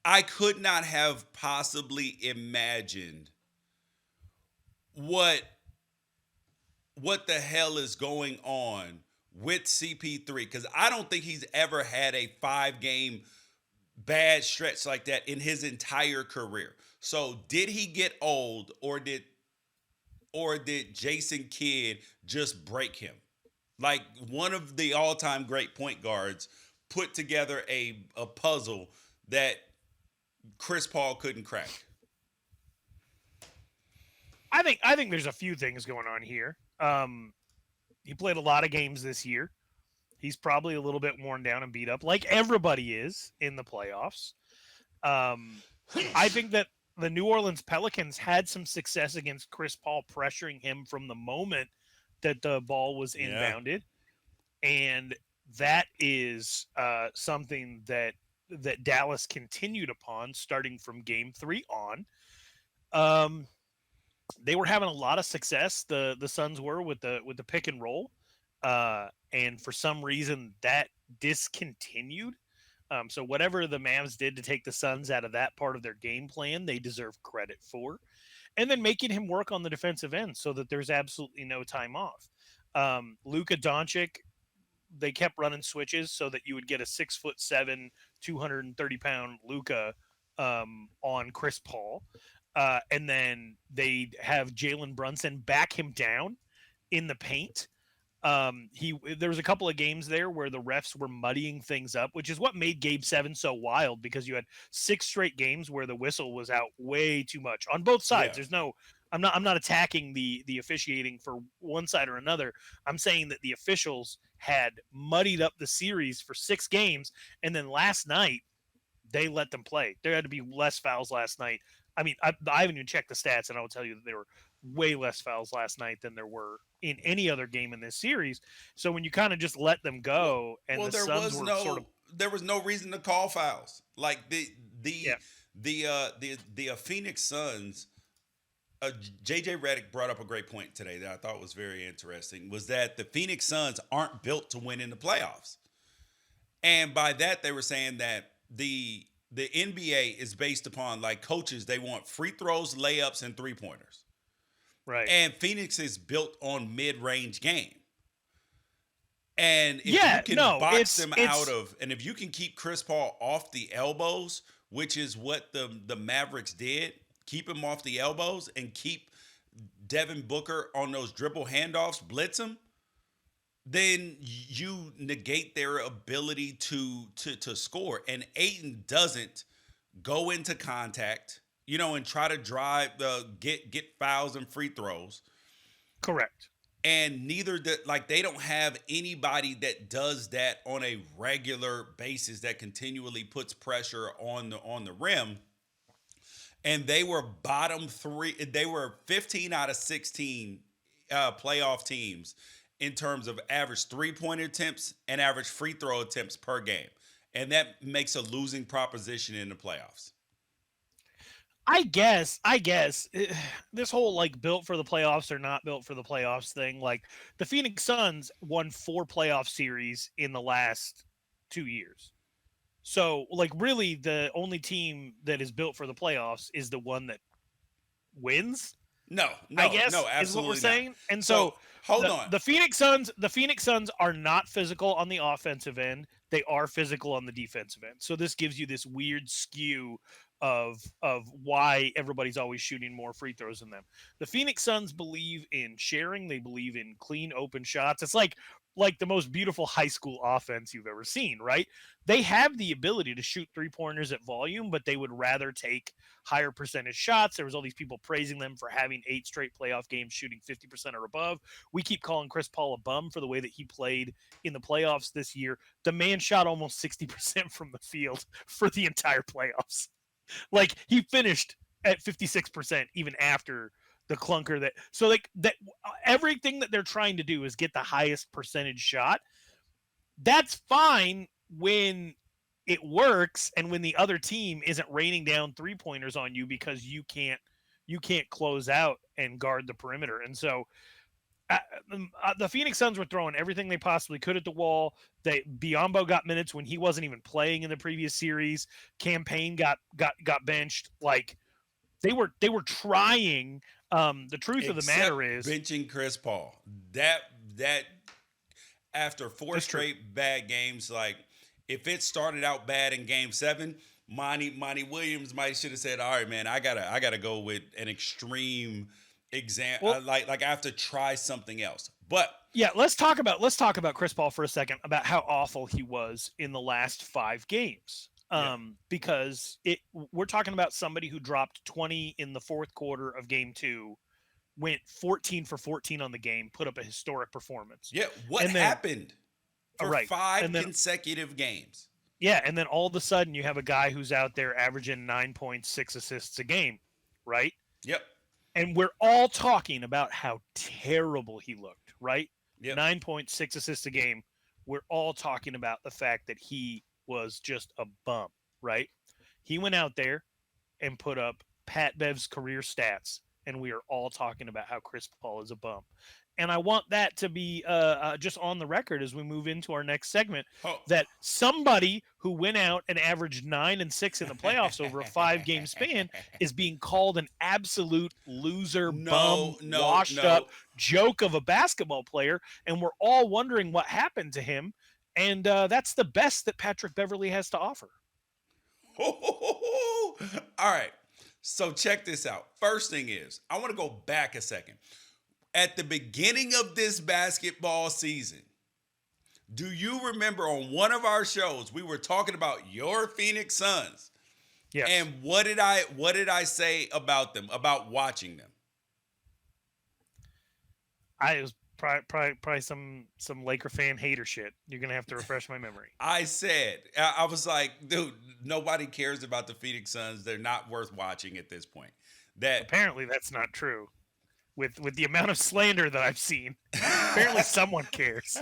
I could not have possibly imagined what what the hell is going on with CP3 because I don't think he's ever had a 5 game bad stretch like that in his entire career. So did he get old or did Jason Kidd just break him? Like one of the all-time great point guards put together a puzzle that Chris Paul couldn't crack. I think there's a few things going on here. He played a lot of games this year. He's probably a little bit worn down and beat up, like everybody is in the playoffs. Um, I think that the New Orleans Pelicans had some success against Chris Paul, pressuring him from the moment that the ball was Yeah. inbounded, and that is something that Dallas continued upon starting from Game 3 on. Um, they were having a lot of success. The Suns were with the pick and roll, and for some reason that discontinued. So whatever the Mavs did to take the Suns out of that part of their game plan, they deserve credit for. And then making him work on the defensive end so that there's absolutely no time off. Luka Doncic, they kept running switches so that you would get a 6'7", 230-pound Luka on Chris Paul. And then they have Jalen Brunson back him down in the paint. He There was a couple of games there where the refs were muddying things up, which is what made Game 7 so wild because you had 6 straight games where the whistle was out way too much on both sides. Yeah. There's no I'm not attacking the officiating for one side or another. I'm saying that the officials had muddied up the series for 6 games, and then last night they let them play. There had to be less fouls last night. I mean, I haven't even checked the stats, and I will tell you that there were way less fouls last night than there were in any other game in this series. So when you kind of just let them Well, go, and well, the Suns were sort of there was no reason to call fouls. Like yeah, the Phoenix Suns. JJ Redick brought up a great point today that I thought was very interesting. Was that the Phoenix Suns aren't built to win in the playoffs, and by that they were saying that the NBA is based upon like coaches. They want free throws, layups, and 3 pointers. right, And Phoenix is built on mid-range game. And if you yeah, can no, box it's them out it's of, and if you can keep Chris Paul off the elbows, which is what the Mavericks did, keep him off the elbows and keep Devin Booker on those dribble handoffs, blitz him, then you negate their ability to score. And Aiton doesn't go into contact, and try to drive get fouls and free throws. correct. And neither that like they don't have anybody that does that on a regular basis that continually puts pressure on the rim. And they were bottom three. They were 15 out of 16 playoff teams in terms of average 3 point attempts and average free throw attempts per game. And that makes a losing proposition in the playoffs. I guess this whole like built for the playoffs or not built for the playoffs thing, like the Phoenix Suns won 4 playoff series in the last 2 years. So like really the only team that is built for the playoffs is the one that wins, No, I no, guess no, is what we're absolutely not. saying. And So so hold the on. the Phoenix Suns are not physical on the offensive end. They are physical on the defensive end. So this gives you this weird skew of why everybody's always shooting more free throws than them. The Phoenix Suns believe in sharing. They believe in clean open shots. It's like the most beautiful high school offense you've ever seen, right? They have the ability to shoot three-pointers at volume, but they would rather take higher percentage shots. There was all these people praising them for having 8 straight playoff games shooting 50% or above. We keep calling Chris Paul a bum for the way that he played in the playoffs this year. The man shot almost 60% from the field for the entire playoffs. Like he finished at 56% even after the clunker that so like that everything that they're trying to do is get the highest percentage shot. That's fine when it works and when the other team isn't raining down three-pointers on you because you can't close out and guard the perimeter. And so uh, the Phoenix Suns were throwing everything they possibly could at the wall. Biyombo got minutes when he wasn't even playing in the previous series. Campaign got benched. Like they were trying. The truth of the Except matter is benching Chris Paul. That after four that's true. straight bad games, like if it started out bad in game 7, Monty Williams might should have said, "All right, man, I gotta go with an extreme exam. Well, Like I have to try something else." But yeah, let's talk about Chris Paul for a second about how awful he was in the last 5 games. yeah, Because we're talking about somebody who dropped 20 in the fourth quarter of game 2, went 14 for 14 on the game, put up a historic performance. yeah. What And then happened for right. five And then consecutive games? yeah, and then all of a sudden you have a guy who's out there averaging 9.6 assists a game, right? Yep, And we're all talking about how terrible he looked, right? yep. 9.6 assists a game. We're all talking about the fact that he was just a bum, right? He went out there and put up Pat Bev's career stats, and we are all talking about how Chris Paul is a bum. And I want that to be just on the record as we move into our next segment, Oh. that somebody who went out and averaged 9 and 6 in the playoffs over a 5-game span is being called an absolute loser, bum, washed up joke of a basketball player, and we're all wondering what happened to him. And that's the best that Patrick Beverley has to offer. All right. So check this out. First thing is, I want to go back a second. At the beginning of this basketball season, do you remember on one of our shows we were talking about your Phoenix Suns? Yes. And what did I say about them, about watching them? I was probably some Laker fan hater shit. You're gonna have to refresh my memory. I said, I was like, dude, nobody cares about the Phoenix Suns. They're not worth watching at this point. That Apparently that's not true. With the amount of slander that I've seen, apparently someone cares.